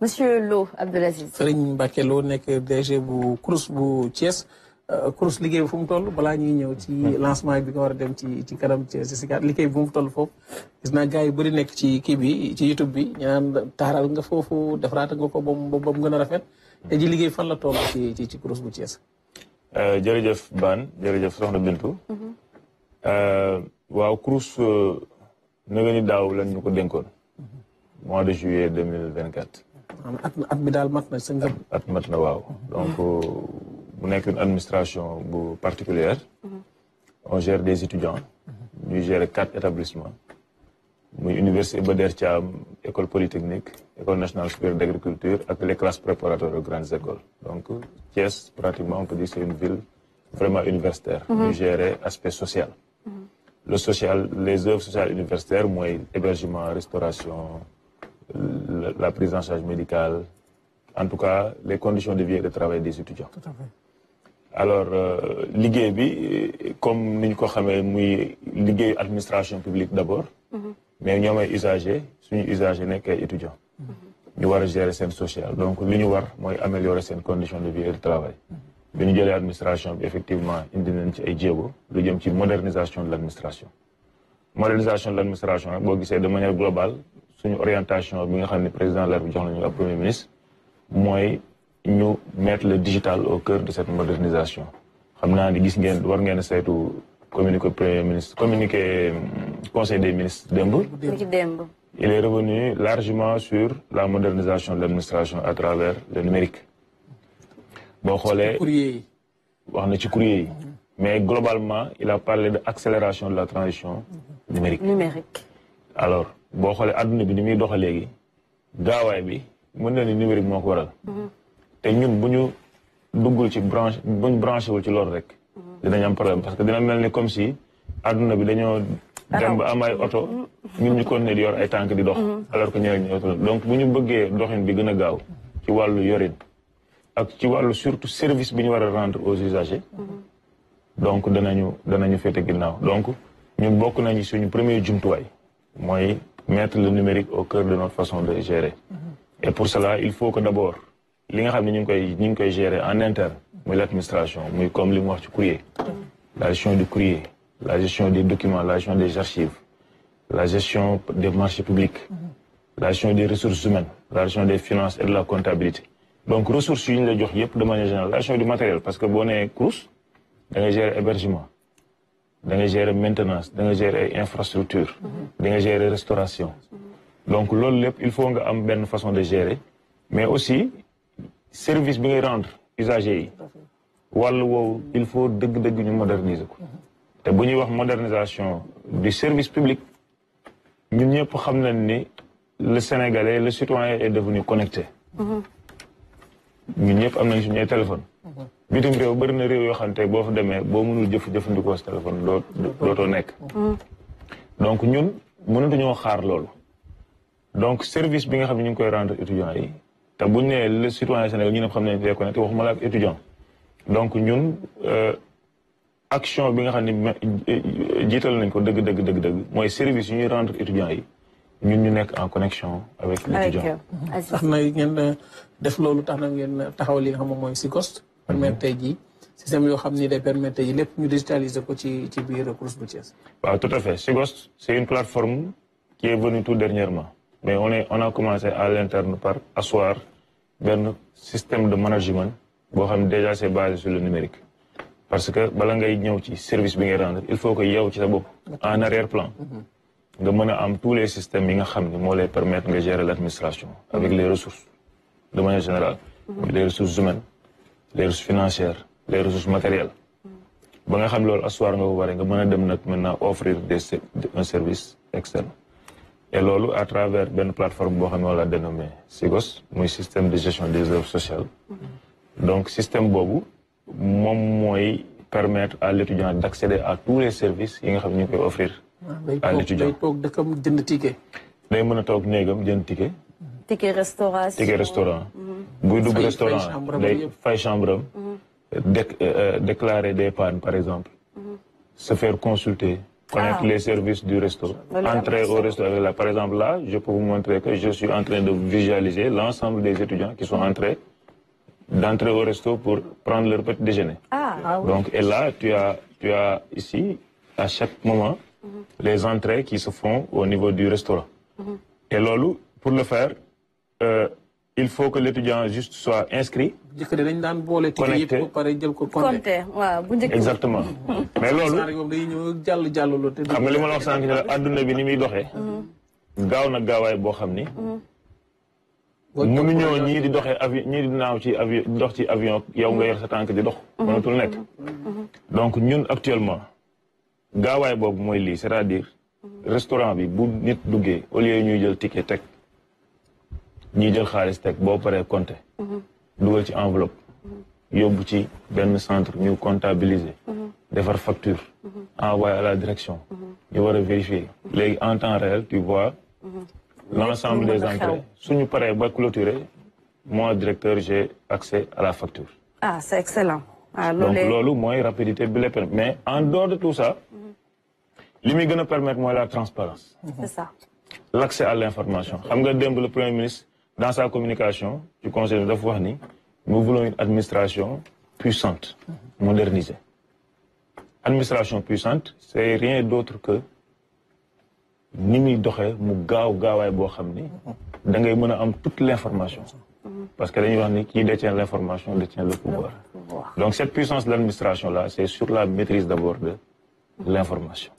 Monsieur Lo Abdelaziz. Serigne Mbacké Lo nekk DG bu CROUS bu Thiès. CROUS liggéey bi fu mu toll balaa ñuy ñëw ci lancement bi nga war a dem ci kanam Thiès si liggéey bi fu mu toll foofu. gis naa gars yu bëri nekk ci kii bi ci YouTube bi ñu naan taaral nga foofu defaraat nga ko ba mu gën a rafet. te ji liggéey fan la toll ci CROUS bu Thiès. jërëjëf Ban jërëjëf Soxna Bintu. waaw CROUS na nga ni daaw lañ ñu ko dénkoon. mois de juillet 2024. at bi daal mat na sa ngëm. at mat na waaw. donc mu nekk une administration bu particulière. on gère des étudiants. ñu gérer 4 établissements. muy université Iba Der Thiam école polytechnique école nationale supérieure d'agriculture ak les classes préparatoires aux grandes écoles. donc Thiès pratiquement on peut dire c'est une ville vraiment universitaire. ñu gérer aspect social. le social les œuvres sociales universitaires mooy hébergement restauration la prise en charge médicale en tout cas les conditions de vie et de travail des étudiants. Tout à fait. alors liggéey bi comme ni ñu ko xamee muy liggéeyu administration publique d'abord. mais ñoom ay usagers suñu usagers nekk ay étudiants. ñu war a gérer seen social donc li ñu war mooy améliorer seen conditions de vie et de travail. bi ñu jëlee administration bi effectivement indi nañ ci ay jéego lu jëm ci modernisation de l'administration. modernisation de l'administration nag boo gisee de manière globale suñu orientation bi nga xam ne président de la République jox nañu ak premier ministre mooy ñu mettre le digital au cœur de cette modernisation. xam naa ni gis ngeen war ngeen a saytu communiqué premier ministre communiqué conseil des ministres démb. Il est revenu largement sur la modernisation de l'administration à travers le numérique. boo xoolee wax na ci courrier yi. mais globalement il a parlé de accélération de la transition numérique. alors boo xoolee adduna bi ni muy doxee léegi gaawaay bi mën na ni numérique moo ko waral. te ñun bu ñu duggul ci branche bu ñu branché wul ci loolu rek. dinañ am problème parce que dina mel ni comme si adduna bi dañoo dem ba am ay oto ñun ñu continuer di yor ay tànk di dox. alors que ñeneen ñi oto donc bu ñu bëggee doxin bi gën a gaaw ci wàllu yorin ak ci wàllu surtout service bi ñu war a rendre aux usagers. donc danañu féete ginnaaw donc ñun bokk nañu suñu premier jumtuwaay mooy mettre le numérique au cœur de notre façon de gérer. et pour cela il faut que d'abord li nga xam ne ñu ngi koy gérer en interne muy l'administration muy comme li mu wax ci courrier. la gestion du courrier la gestion des documents la gestion des archives la gestion des marchés publics. la gestion des ressources humaines la gestion des finances et de la comptabilité. donc ressources yi ñu la jox yëpp de manière générale la gestion du matériel parce que boo nee CROUS da ngay gérer hébergement da ngay gérer maintenance da ngay gérer ay infrastructure da ngay gérer restauration donc loolu lépp il faut nga am benn façon de gérer mais aussi service bi ngay rendre usagers yi wàllu woowu il faut dëgg-dëgg ñu moderniser ko te bu ñuy wax modernisation du service public ñun ñëpp xam nañ ni le Sénégalais le citoyen est devenu connecté ñun ñëpp am nañ suñu ay téléphone bitim réew bëri na réew yoo xam te boo fa demee boo mënul jëfandikoo sa téléphone dootoo nekk. donc ñun mënatuñoo xaar loolu. donc service bi nga xam ne ñu ngi koy rendre étudiants yi te buñ nee le citoyen sénégalais ñu ne xam ne day connecté waxuma la ak étudiant. donc ñun action bi nga xam ne jiital nañ ko dëgg mooy service yu ñuy rendre étudiants yi ñun ñu nekk en connexion avec l'étudiant. tax na ngeen def loolu tax na ngeen taxaw li nga xam moom mooy SICOST. permettre tey jii système yoo xam ni day permettre tey jii lépp ñu digitaliser ko ci biir CROUS bu Thiès. waaw tout à fait SICOST c'est une plateforme qui est venue tout dernièrement mais on a commencé à l'interne par asseoir benn système de management boo xam ne déjà c'est basé sur le numérique parce que bala ngay ñëw ci service bi ngay rendre il faut que yow ci sa bopp en arrière-plan nga mën a am tous les systèmes yi nga xam ne moo lay permettre nga gérer l'administration avec les ressources de manière générale les ressources humaines les ressources financières les ressources matérielles ba nga xam loolu asseoir nga ko waree nga mën a dem nag maintenant offrir un service externe et loolu à travers benn plateforme boo xam ne la dénommé SICOST muy système de gestion des œuvres sociales donc système boobu moom mooy permettre à l'étudiant d'accéder à tous les services yi nga xam ne ñu koy offrir à l'étudiant day toog dëkkam jënd ticket. day mën a toog néegam jënd ticket. ticket restaurant. buy dugg restaurant day fay chambre am. déclarer des pannes par exemple. se faire consulter connaître les services du resto, entrer au resto avec par exemple là, je peux vous montrer que je suis en train de visualiser l'ensemble des étudiants qui sont d'entrer au resto pour prendre leur petit déjeuner. Donc, et là, tu as ici, à chaque moment, les entrées qui se font au niveau du restaurant. Et lolo, pour le faire, il faut que l'étudiant juste soit inscrit, connecté. Exactement. Mais lolo, xam nga li ma la wax sànq ne la àdduna bi ni muy doxee. gaaw na gaawaay boo xam ni. mënuñoo ñii di doxee avion ñii di naaw ci avion dox ci avion yow nga yor sa tànk di dox. mënatul nekk. donc ñun actuellement gaawaay boobu mooy lii c'est-à-dire restaurant bi bu nit duggee au lieu ñuy jël ticket teg ñuy jël xaalis teg boo paree compter. dugal ci enveloppe. yóbbu ci benn centre ñu comptabiliser. defar facture. envoyer à la direction. ñu war a vérifier. léegi en temps réel tu vois. l'ensemble des entrées suñu paree ba clôturer moi directeur j'ai accès à la facture. C'est excellent. donc loolu mooy rapidité bi la permettre mais en dehors de tout ça. li muy gën a permettre mooy la transparence. C'est ça. l'accès à l'information xam nga démb le premier ministre dans sa communication du conseil dafa wax ni nous voulons une administration puissante modernisée. Administration puissante c'est rien d'autre que ni muy doxee mu gaawaay boo xam ni da ngay mën a am toute l'information parce que dañuy wax ni qui détient l'information détient le pouvoir. Donc cette puissance de l'administration là c'est sur la maîtrise d'abord de l'information.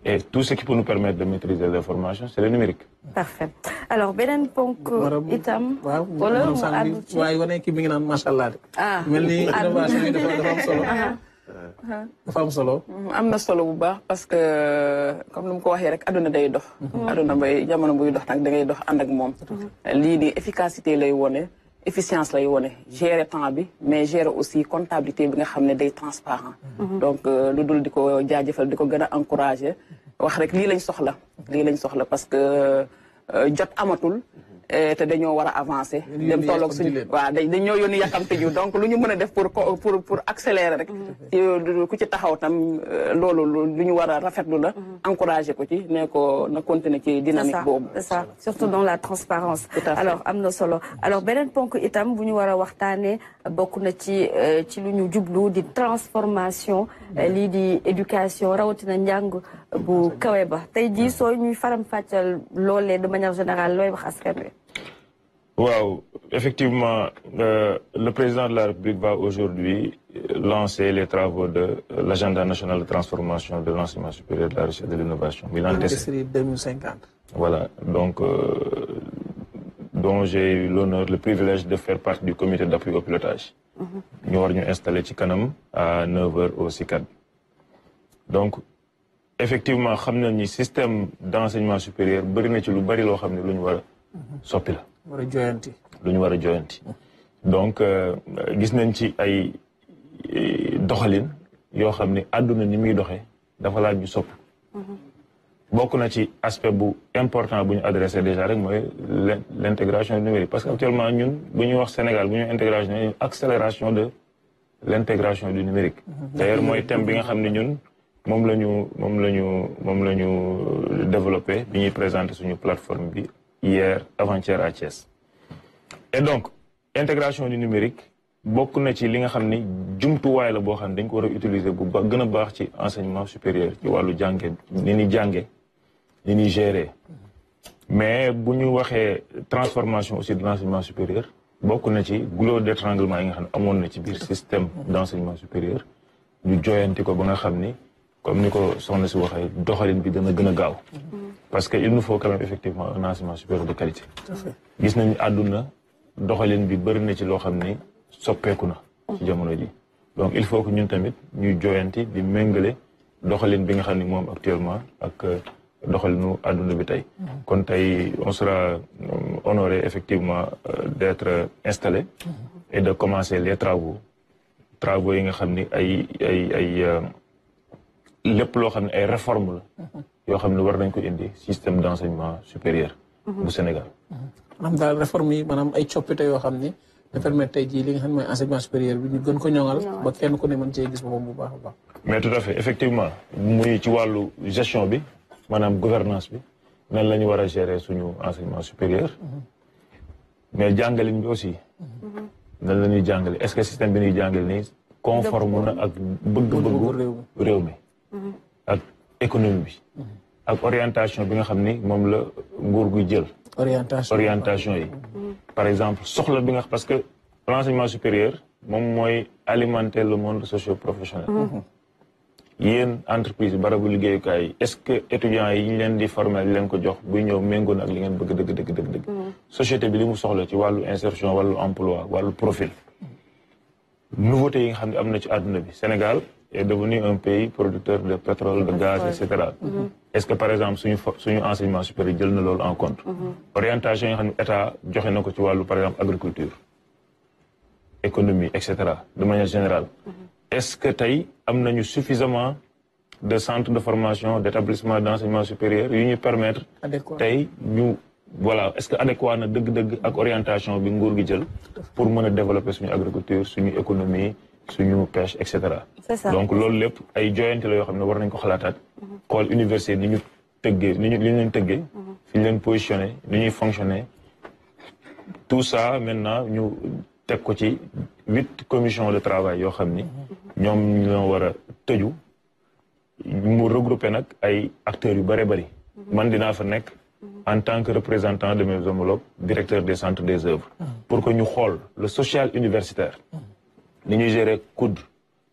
Et tout ce qui peut nous permettre de maîtriser l'information c'est le numérique. Parfait. Alors beneen ponk itam. wala mu àddu ci waaye wane kii bi ngi naan macha allah de. mel ni innovation yi dafa am solo. dafa am solo. am na solo bu baax parce que comme ni mu ko waxee rek adduna day dox. adduna bay jamono buy dox nag da ngay dox ànd ak moom. lii di efficacité lay wone efficience lay wone gérer temps bi mais gérer aussi comptabilité bi nga xam ne day transparent. donc lu dul di ko jaajëfal di ko gën a encourager wax rek lii lañ soxla parce que jot amatul. te dañoo war a avancer. dem tolloog suñu waaw dañoo yónni yàkkamte ju donc lu ñu mën a def pour accélérer rek. ku ci taxaw tam loolu lu ñu war a rafetlu la. encourager ko ci ne ko na continuer ci dynamique boobu. c'est ça surtout dans la transparence. alors am na solo alors beneen ponk itam bu ñu war a waxtaanee bokk na ci lu ñu jublu di transformation. lii di éducation rawatina njàng bu kawe ba tey jii soo ñuy faram-fàccal loolee de manière générale looy wax askan wi. Wow, effectivement, le président de la République va aujourd'hui lancer les travaux de l'agenda national de transformation de l'enseignement supérieur de la recherche et de l'innovation. Milan 2050. Voilà, donc dont j'ai eu l'honneur, le privilège de faire partie du comité d'appui au pilotage. Nous avons installé Chikanam à 9h au CICAD. Donc, effectivement, le système d'enseignement supérieur, lu ñu war a joyanti donc gis nañ ci ay doxalin yoo xam ne àdduna ni muy doxee dafa laaj ñu sopp bokk na ci aspect bu important bu ñu adressé déjà rek mooy l'intégration numérique parce que actuellement ñun bu ñuy wax Sénégal bu ñuy intégration accélération de l'intégration du numérique d'ailleurs mooy thème bi nga xam ne ñun moom la ñu développé bi ñuy présenter suñu plateforme bi hier avant-hier à Thiès. Et donc intégration du numérique bokk na ci li nga xam ni jumtuwaay la boo xam ne dañ ko war a utiliser bu gën a baax ci enseignement supérieur ci wàllu jànge ni ñuy jànge ni ñuy gérer mais bu ñu waxee transformation aussi de l'enseignement supérieur bokk na ci goulot d'étranglement yi nga xam ne amoon na ci biir système d'enseignement supérieur ñu joyanti ko ba nga xam ni comme ni ko soxna si waxee doxalin bi dana gën a gaaw parce que il nous faut quand même effectivement un enseignement supérieur de qualité gis nañu àdduna doxalin bi bëri na ci loo xam ni soppeeku na ci jamono ji donc il faut que ñun tamit ñuy joyanti di méngale doxalin bi nga xam ni moom actuellement ak doxalinu àdduna bi tey kon tey on sera honoré effectivement d'être installé et de commencer les travaux yi nga xam ni ay lépp loo xam ne ay réformes la yoo xam ne war nañ ko indi système d'enseignement supérieur bu Sénégal maanaam daal réforme yi maanaam ay coppite yoo xam ni de permettre tey jii li nga xam ne mooy enseignement supérieur bi ñu gën ko ñoŋal ba kenn ku ne mën cee gis boppam bu baax a baax. mais tout à fait effectivement muy ci wàllu gestion bi maanaam gouvernance bi nan la ñu war a gérer suñu enseignement supérieur mais jàngalin bi aussi nan la ñuy jàngale est-ce que système bi ñuy jàngale nii conforme na ak bëgg-bëggu réew mi ak économie bi ak orientation bi nga xam ni moom la nguur gu jël orientation yi par exemple soxla bi nga parce que l'enseignement supérieur moom mooy alimenter le monde socio-professionnel yéen entreprise barabu liggéeyukaay yi est-ce que étudiants yi ñu leen di former leen ko jox buy ñëw méngoo na ak li ngeen bëgg dëgg société bi li mu soxla ci wàllu insertion wàllu emploi wàllu profil nouveauté yi nga xam ne am na ci àdduna bi Sénégal est devenu un pays producteur de pétrole de gaz et cetera est-ce que par exemple suñu enseignement supérieur jël na loolu en compte orientation yi nga xam ne état joxe na ko ci wàllu par exemple agriculture économie et cetera de manière générale est-ce que tey am nañu suffisamment de centres de formation d'établissement d'enseignement supérieur yu ñu permettre tey ñu voilà est-ce que adéquat na dëgg-dëgg ak orientation bi nguur gi jël pour mën a développer suñu agriculture suñu économie suñu pêche et cetera donc loolu lépp ay joyante la yoo xam ne war nañ ko xalaataat xool université ni ñu tëggee ni ñu leen tëggee fi ñu leen positionné ni ñuy fonctionner tout ça maintenant ñu teg ko ci 8 commissions de travail yoo xam ni ñoom ñoo war a tëju mu regroupé nag ay acteurs yu bëree bëri man dinaa fa nekk en tant que représentant de mes homologues directeur des centres des œuvres pour que ñu xool le social universitaire ni ñuy gérer COUD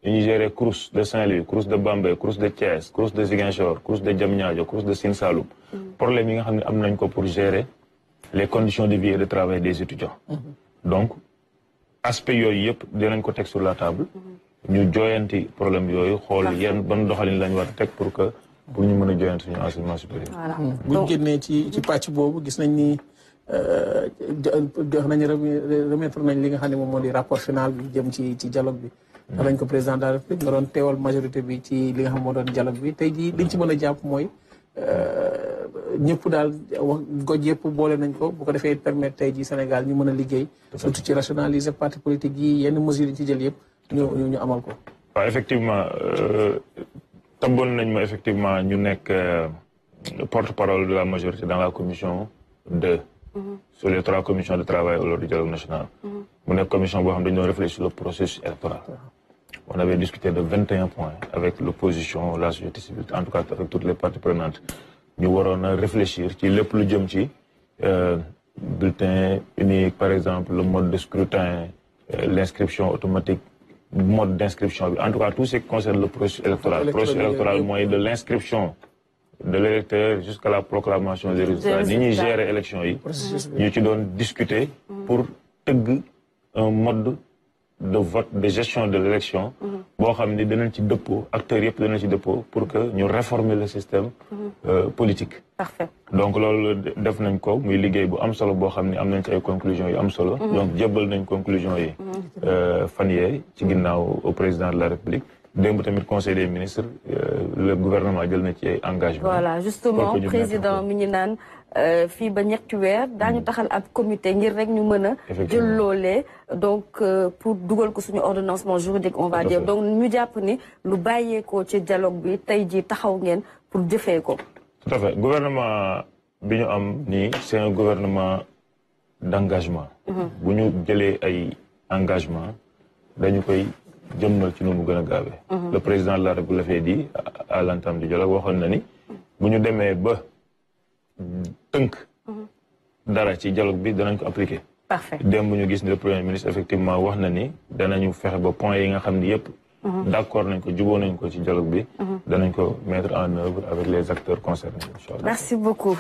ni ñuy gérer CROUS de Saint-Louis CROUS de Bambey CROUS de Thiès CROUS de Ziguinchor CROUS de Diamniadio CROUS de Sine Saloum problème yi nga xam ne am nañ ko pour gérer les conditions de vie et de travail des étudiants donc aspect yooyu yëpp dinañ ko teg sur la table ñu jooyanti problème yooyu xool yan ban doxalin lañ war a teg pour ñu mën a jooyanti suñu enseignement supérieur buñ génnee ci pàcc boobu gis nañ ni jox nañ remettre nañ li nga xam ne moom moo di rapport final bi jëm ci dialogue bi nañ ko président de la République nga doon teewal majorité bi ci li nga xam moo doon dialogue bi tey jii liñ ci mën a jàpp mooy ñëpp daal wax goj yëpp boole nañ ko bu ko defee permettre tey jii Sénégal ñu mën a liggéey surtout ci rationaliser parti politique yi yenn mesures yi ci jël yëpp ñu amal ko waaw effectivement tabboon nañ ma effectivement ñu nekk porte-parole de la majorité dans la commission 2 sur les 3 commissions de travail au du dialogue national mu nekk commission boo xam dañu doon réfléchir sur le processus électoral on avait discuté de 21 points avec l'opposition la société civile en tout cas avec toutes les parties prenantes ñu waroon a réfléchir ci lépp lu jëm ci bulletin unique par exemple le mode de scrutin l'inscription automatique mode d'inscription bi en tout cas tout ce qui concerne le processus électoral processus électoral mooy de l'inscription de l'électeur jusqu'à la proclamation des résultats ni ñuy gérer élection yi ñu ci doon discuter pour tëgg un mode de vote de gestion de l'élection boo xam ni danañ ci dëppoo acteurs yëpp danañ ci dëppoo pour que ñu réformer le système politique parfait donc loolu def nañ ko muy liggéey bu am solo boo xam ni am nañ ci ay conclusions yu am solo donc jébbal nañ conclusions yi fan yee ci ginnaaw au président de la République démb tamit conseil des ministres le gouvernement jël na ci ay engagement voilà justement président mi ñu naan fii ba ñetti weer daañu taxal ab comité ngir rek ñu mën a jël loolee donc pour dugal ko suñu ordonnancement juridique on va dire donc ñu jàpp ni lu bàyyeekoo ci dialogue bi tey jii taxaw ngeen pour jëfee ko tout à fait gouvernement bi ñu am nii c'est un gouvernement d'engagement bu ñu jëlee ay engagement dañu koy jëmmal ci nu mu gën a gaawee le président de la République l'avait dit à l'entame du dialogue waxoon na ni bu ñu demee ba tënk dara ci dialogue bi danañ ko appliquer parfait démb ñu gis ni le premier ministre effectivement wax na ni danañu fexe ba point yi nga xam ni yëpp d'accord nañ ko juboo nañ ko ci dialogue bi danañ ko mettre en œuvre avec les acteurs concernés inchallah merci beaucoup